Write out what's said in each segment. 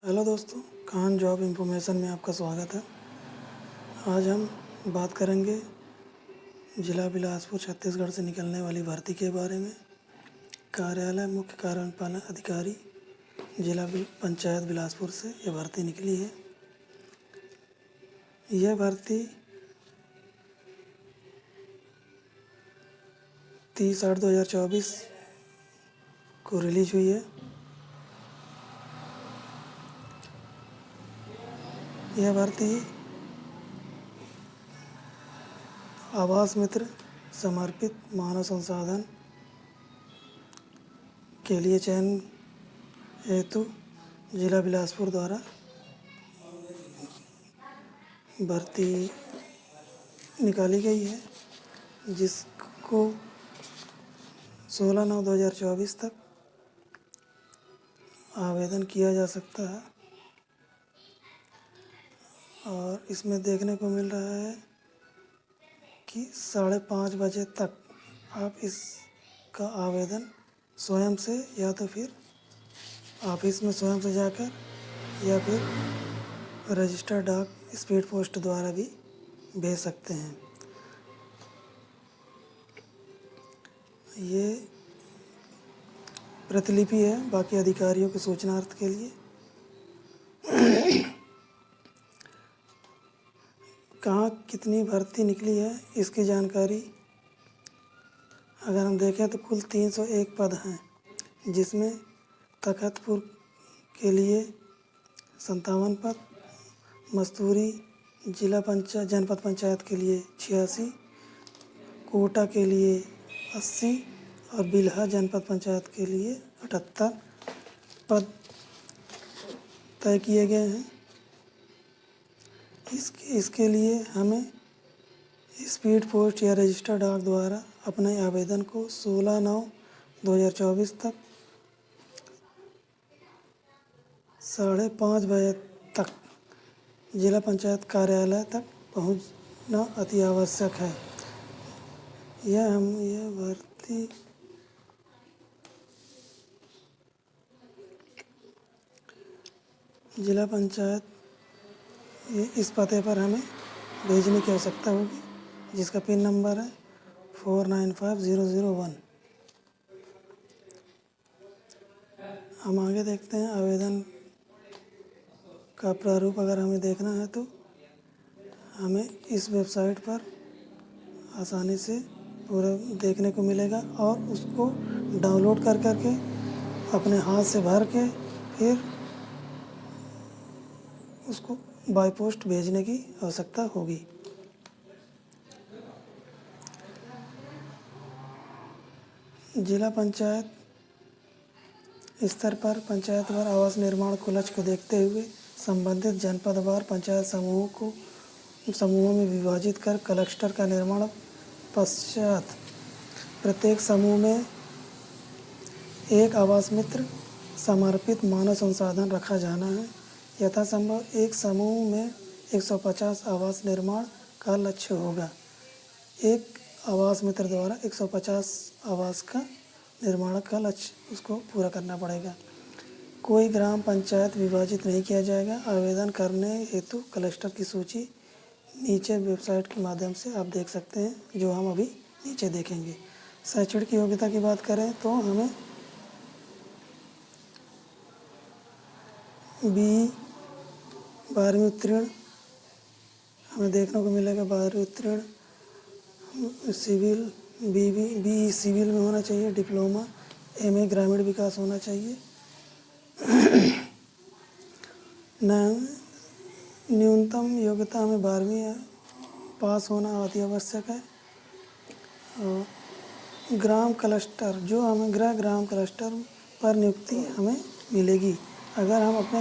Hello दोस्तों, Khan job information में आपका स्वागत है। आज हम बात करेंगे ज़िला बिलासपुर छत्तीसगढ़ से निकलने वाली भर्ती के बारे में। कार्यालय मुख्य कार्यपालन अधिकारी जिला पंचायत बिलासपुर से ये भर्ती निकली है। यह भर्ती 30/8/2024 को रिलीज हुई है। यह भर्ती आवास मित्र समर्पित मानव संसाधन के लिए चयन हेतु जिला बिलासपुर द्वारा भर्ती निकाली गई है, जिसको 16/9/2024 तक आवेदन किया जा सकता है। और इसमें देखने को मिल रहा है कि 5:30 बजे तक आप इसका आवेदन स्वयं से या तो फिर ऑफिस में स्वयं से जाकर या फिर रजिस्टर्ड डाक स्पीड पोस्ट द्वारा भी भेज सकते हैं। ये प्रतिलिपि है बाकी अधिकारियों की सूचनार्थ के लिए। कहाँ कितनी भर्ती निकली है इसकी जानकारी अगर हम देखें तो कुल 301 पद हैं, जिसमें तखतपुर के लिए 57 पद, मस्तूरी जनपद पंचायत के लिए 86, कोटा के लिए 80 और बिल्हा जनपद पंचायत के लिए 78 पद तय किए गए हैं। इसके लिए हमें स्पीड पोस्ट या रजिस्टर्ड डाक द्वारा अपने आवेदन को 16/9/2024 तक 5:30 बजे तक जिला पंचायत कार्यालय तक पहुंचना अति आवश्यक है। यह भर्ती जिला पंचायत इस पते पर हमें भेजने की आवश्यकता होगी, जिसका पिन नंबर है 495001। हम आगे देखते हैं। आवेदन का प्रारूप अगर हमें देखना है तो हमें इस वेबसाइट पर आसानी से पूरा देखने को मिलेगा और उसको डाउनलोड कर करके अपने हाथ से भर के फिर उसको बाय पोस्ट भेजने की आवश्यकता होगी। जिला पंचायत स्तर पर पंचायतवार आवास निर्माण को लक्ष्य को देखते हुए संबंधित जनपदवार पंचायत समूहों में विभाजित कर क्लस्टर का निर्माण पश्चात प्रत्येक समूह में एक आवास मित्र समर्पित मानव संसाधन रखा जाना है। यथासंभव एक समूह में 150 आवास निर्माण का लक्ष्य होगा। एक आवास मित्र द्वारा 150 आवास का निर्माण का लक्ष्य उसको पूरा करना पड़ेगा। कोई ग्राम पंचायत विभाजित नहीं किया जाएगा। आवेदन करने हेतु क्लस्टर की सूची नीचे वेबसाइट के माध्यम से आप देख सकते हैं, जो हम अभी नीचे देखेंगे। शैक्षणिक योग्यता की बात करें तो हमें BE 12वीं उत्तीर्ण हमें देखने को मिलेगा। 12वीं उत्तीर्ण सिविल BE सिविल में होना चाहिए। डिप्लोमा MA ग्रामीण विकास होना चाहिए। न्यूनतम योग्यता हमें 12वीं पास होना अति आवश्यक है। और ग्राम क्लस्टर जो हमें ग्राम क्लस्टर पर नियुक्ति हमें मिलेगी। अगर हम अपने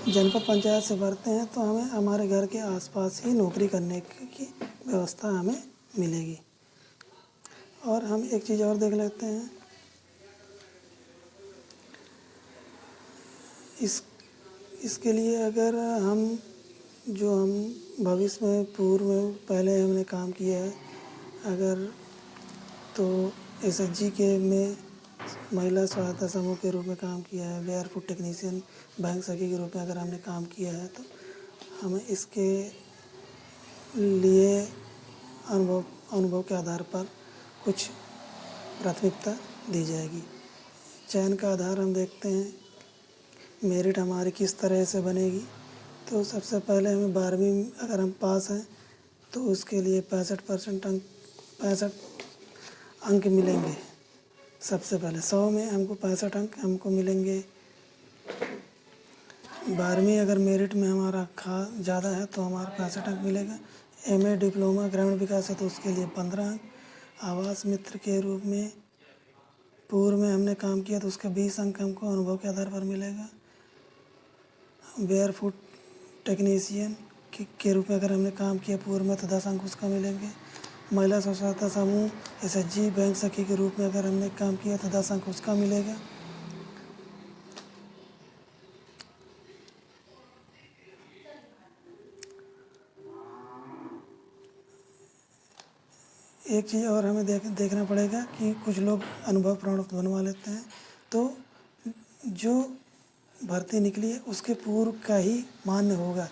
जनपद पंचायत से भरते हैं तो हमें हमारे घर के आसपास ही नौकरी करने की व्यवस्था हमें मिलेगी। और हम एक चीज़ और देख लेते हैं। इसके लिए अगर हम भविष्य में पूर्व में पहले हमने काम किया है अगर तो SHG के में महिला सहायता समूह के रूप में काम किया है, बेयरफुट टेक्नीशियन बैंक सखी के रूप में अगर हमने काम किया है तो हमें इसके लिए अनुभव अनुभव के आधार पर कुछ प्राथमिकता दी जाएगी। चयन का आधार हम देखते हैं, मेरिट हमारी किस तरह से बनेगी। तो सबसे पहले हमें 12वीं अगर हम पास हैं तो उसके लिए 65% अंक मिलेंगे। सबसे पहले 100 में हमको 65 अंक हमको मिलेंगे। 12वीं अगर मेरिट में हमारा ज़्यादा है तो हमारा 65 अंक मिलेगा। MA डिप्लोमा ग्रामीण विकास है तो उसके लिए 15 अंक। आवास मित्र के रूप में पूर्व में हमने काम किया तो उसका 20 अंक हमको अनुभव के आधार पर मिलेगा। बेयरफुट टेक्नीशियन के रूप में अगर हमने काम किया पूर्व में तो 10 अंक उसका मिलेंगे। महिला स्व सहायता समूह SHG बैंक सखी के रूप में अगर हमने काम किया तो 10 अंक उसका मिलेगा। एक चीज़ और हमें देखना पड़ेगा कि कुछ लोग अनुभव प्रमाण पत्र बनवा लेते हैं तो जो भर्ती निकली है उसके पूर्व का ही मान्य होगा,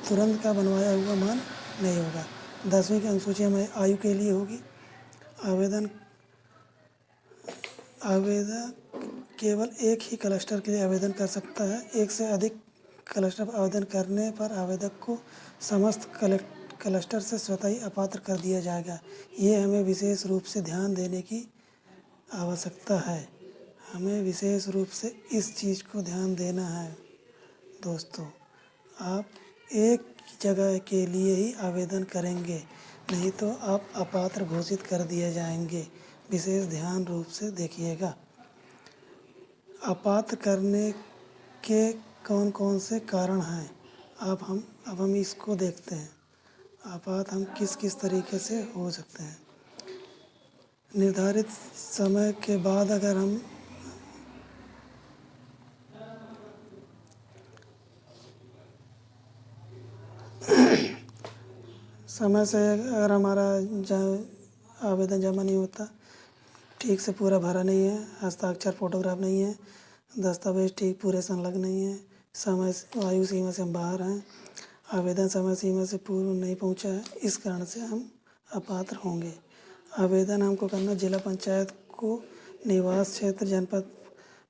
तुरंत का बनवाया हुआ मान नहीं होगा। 10वीं की अनुसूची हमें आयु के लिए होगी। आवेदक केवल एक ही क्लस्टर के लिए आवेदन कर सकता है। एक से अधिक क्लस्टर पर आवेदन करने पर आवेदक को समस्त क्लस्टर से स्वतः ही अपात्र कर दिया जाएगा। ये हमें विशेष रूप से ध्यान देने की आवश्यकता है। हमें विशेष रूप से इस चीज़ को ध्यान देना है दोस्तों। आप एक जगह के लिए ही आवेदन करेंगे, नहीं तो आप अपात्र घोषित कर दिए जाएंगे। विशेष ध्यान रूप से देखिएगा। अपात्र करने के कौन कौन से कारण हैं अब हम इसको देखते हैं। अपात्र हम किस किस तरीके से हो सकते हैं। निर्धारित समय के बाद अगर हम समय से अगर हमारा आवेदन जमा नहीं होता, ठीक से पूरा भरा नहीं है, हस्ताक्षर फोटोग्राफ नहीं है, दस्तावेज ठीक पूरे संलग्न नहीं है, समय आयु सीमा से हम बाहर हैं, आवेदन समय सीमा से पूर्व नहीं पहुंचा है, इस कारण से हम अपात्र होंगे। आवेदन हमको करना जिला पंचायत को निवास क्षेत्र जनपद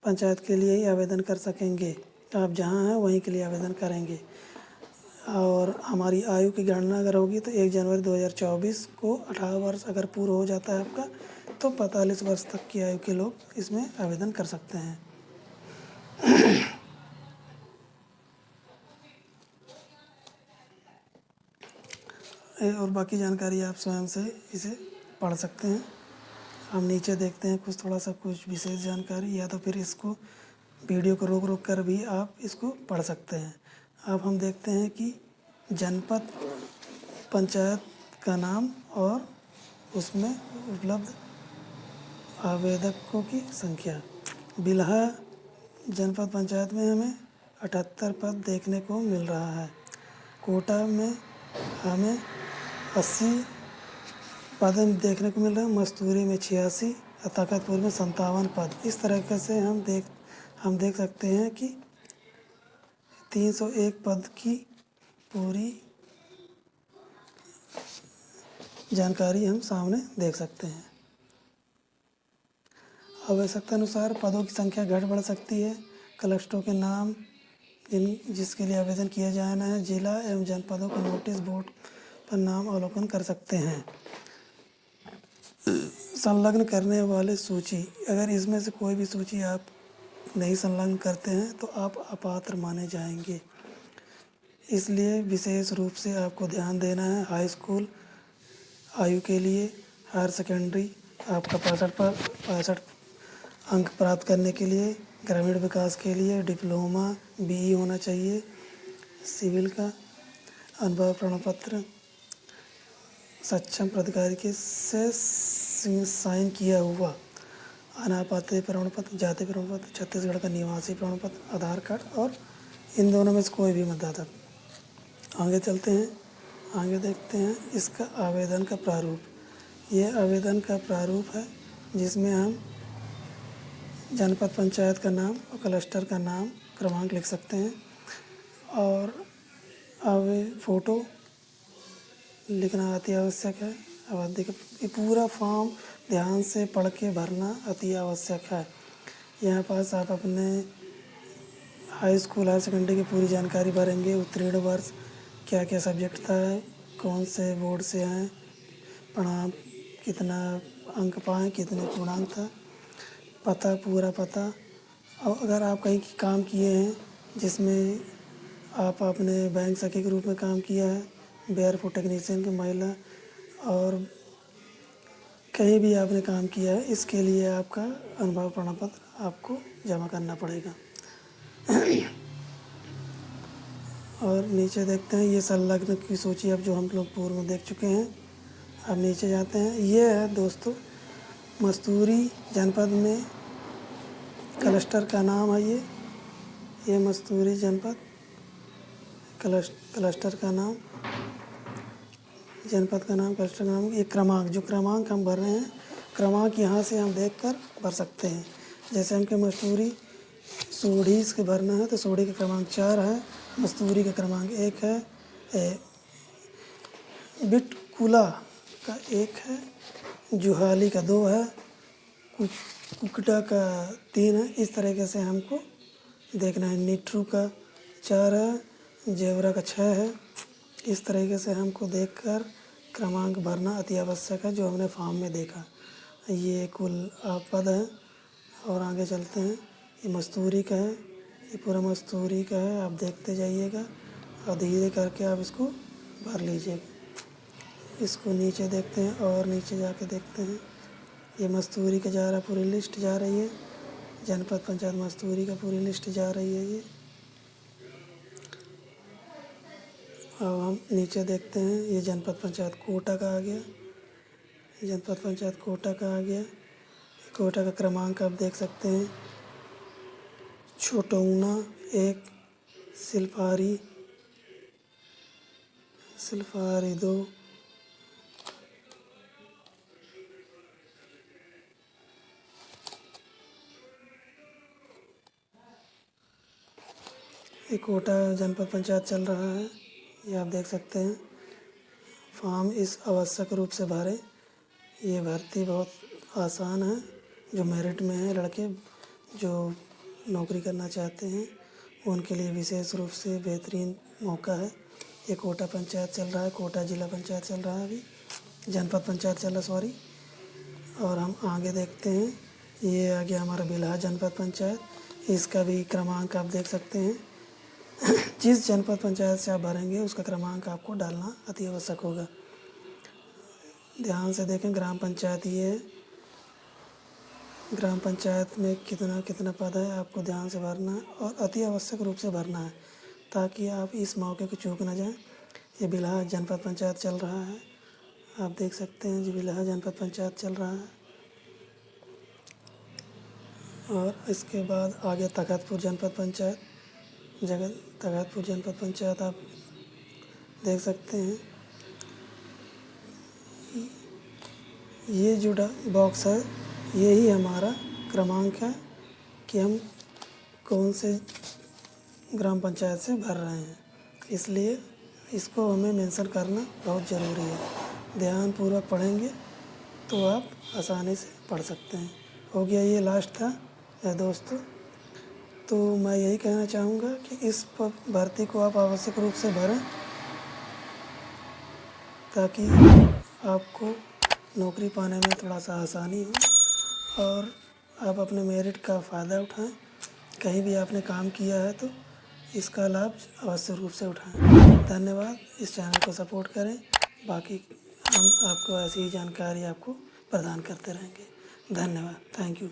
पंचायत के लिए ही आवेदन कर सकेंगे। आप जहां हैं वहीं के लिए आवेदन करेंगे। और हमारी आयु की गणना अगर होगी तो 1 जनवरी 2024 को 18 वर्ष अगर पूरा हो जाता है आपका तो 45 वर्ष तक की आयु के लोग इसमें आवेदन कर सकते हैं। और बाकी जानकारी आप स्वयं से इसे पढ़ सकते हैं। हम नीचे देखते हैं कुछ थोड़ा सा कुछ विशेष जानकारी, या तो फिर इसको वीडियो को रोक रोक कर भी आप इसको पढ़ सकते हैं। अब हम देखते हैं कि जनपद पंचायत का नाम और उसमें उपलब्ध आवेदकों की संख्या। बिल्हा जनपद पंचायत में हमें 78 पद देखने को मिल रहा है। कोटा में हमें 80 पद देखने को मिल रहा है। मस्तूरी में 86 और तखतपुर में 57 पद। इस तरीके से हम देख सकते हैं कि 301 पद की पूरी जानकारी हम सामने देख सकते हैं। आवश्यकता अनुसार पदों की संख्या घट बढ़ सकती है। क्लस्टरों के नाम जिसके लिए आवेदन किया जाना है, जिला एवं जनपदों के नोटिस बोर्ड पर नाम अवलोकन कर सकते हैं। संलग्न करने वाले सूची, अगर इसमें से कोई भी सूची आप नहीं संलग्न करते हैं तो आप अपात्र माने जाएंगे। इसलिए विशेष रूप से आपको ध्यान देना है। हाई स्कूल आयु के लिए, हायर सेकेंडरी आपका 65 अंक प्राप्त करने के लिए, ग्रामीण विकास के लिए डिप्लोमा BE होना चाहिए, सिविल का अनुभव प्रमाण पत्र सक्षम प्राधिकारी के से साइन किया हुआ, अनापात्र प्रमाण पत्र, जाति प्रमाण पत्र, छत्तीसगढ़ का निवासी प्रमाण पत्र, आधार कार्ड और इन दोनों में से कोई भी मतदाता। आगे चलते हैं, आगे देखते हैं इसका आवेदन का प्रारूप। ये आवेदन का प्रारूप है जिसमें हम जनपद पंचायत का नाम और क्लस्टर का नाम क्रमांक लिख सकते हैं। और अब फ़ोटो लिखना अति आवश्यक है। अब देखिए ये पूरा फॉर्म ध्यान से पढ़ के भरना अति आवश्यक है। यहाँ पास आप अपने हाई स्कूल हायर सेकेंडरी की पूरी जानकारी भरेंगे, उत्तीर्ण वर्ष, क्या क्या सब्जेक्ट था, कौन से बोर्ड से हैं, पढ़ा, कितना अंक पाए, कितने पूर्णांक था, पता, पूरा पता। और अगर आप कहीं काम किए हैं जिसमें आप अपने बैंक सखी के रूप में काम किया है, बेयरफुट टेक्नीशियन की महिला, और कहीं भी आपने काम किया है, इसके लिए आपका अनुभव प्रमाण पत्र आपको जमा करना पड़ेगा। और नीचे देखते हैं ये संलग्न की सूची अब जो हम लोग पूर्व में देख चुके हैं। अब नीचे जाते हैं, ये है दोस्तों मस्तूरी जनपद में क्लस्टर का नाम है। ये मस्तूरी जनपद क्लस्टर का नाम, जनपद का नाम, क्लस्टर का नाम। ये क्रमांक, जो क्रमांक हम भर रहे हैं, क्रमांक यहाँ से हम देखकर भर सकते हैं। जैसे हमके मस्तूरी सोढ़ी के भरना है तो सोढ़ी का क्रमांक 4 है, मस्तूरी का क्रमांक 1 है, बिटकुला का 1 है, जुहाली का 2 है, कुकटा का 3 है। इस तरीके से हमको देखना है। नीट्रू का 4 है, जेवरा का 6 है। इस तरीके से हमको देखकर क्रमांक भरना अति आवश्यक है, जो हमने फॉर्म में देखा। ये कुल पद है। और आगे चलते हैं, ये मस्तूरी का है, ये पूरा मस्तूरी का है। आप देखते जाइएगा और धीरे करके आप इसको भर लीजिएगा। इसको नीचे देखते हैं और नीचे जाके देखते हैं, ये मस्तूरी का जा रहा, पूरी लिस्ट जा रही है। जनपद पंचायत मस्तूरी का पूरी लिस्ट जा रही है। ये अब हम नीचे देखते हैं, ये जनपद पंचायत कोटा का आ गया, जनपद पंचायत कोटा का आ गया। कोटा का क्रमांक आप देख सकते हैं, छोटौना 1, सिलफारी 2, ये कोटा जनपद पंचायत चल रहा है। ये आप देख सकते हैं। फॉर्म इस आवश्यक रूप से भरें। ये भर्ती बहुत आसान है। जो मेरिट में है, लड़के जो नौकरी करना चाहते हैं उनके लिए विशेष रूप से बेहतरीन मौका है। ये कोटा पंचायत चल रहा है, कोटा जिला पंचायत चल रहा है, अभी जनपद पंचायत चल रहा, सॉरी। और हम आगे देखते हैं, ये आ गया हमारा बिल्हा जनपद पंचायत। इसका भी क्रमांक आप देख सकते हैं। जिस जनपद पंचायत से आप भरेंगे उसका क्रमांक आपको डालना अति आवश्यक होगा। ध्यान से देखें, ग्राम पंचायत ये है। ग्राम पंचायत में कितना कितना पद है आपको ध्यान से भरना है और अति आवश्यक रूप से भरना है, ताकि आप इस मौके को चूक ना जाएं। ये बिल्हा जनपद पंचायत चल रहा है, आप देख सकते हैं, जी बिल्हा जनपद पंचायत चल रहा है। और इसके बाद आगे तखतपुर जनपद पंचायत, तखतपुर जनपद पंचायत आप देख सकते हैं। ये जो बॉक्स है, यही हमारा क्रमांक है कि हम कौन से ग्राम पंचायत से भर रहे हैं, इसलिए इसको हमें मेंशन करना बहुत ज़रूरी है। ध्यानपूर्वक पढ़ेंगे तो आप आसानी से पढ़ सकते हैं। हो गया, ये लास्ट था मेरे दोस्तों। तो मैं यही कहना चाहूँगा कि इस भर्ती को आप आवश्यक रूप से भरें, ताकि आपको नौकरी पाने में थोड़ा सा आसानी हो और आप अपने मेरिट का फ़ायदा उठाएं। कहीं भी आपने काम किया है तो इसका लाभ अवश्य रूप से उठाएं। धन्यवाद। इस चैनल को सपोर्ट करें, बाकी हम आपको ऐसी ही जानकारी आपको प्रदान करते रहेंगे। धन्यवाद। Thank you.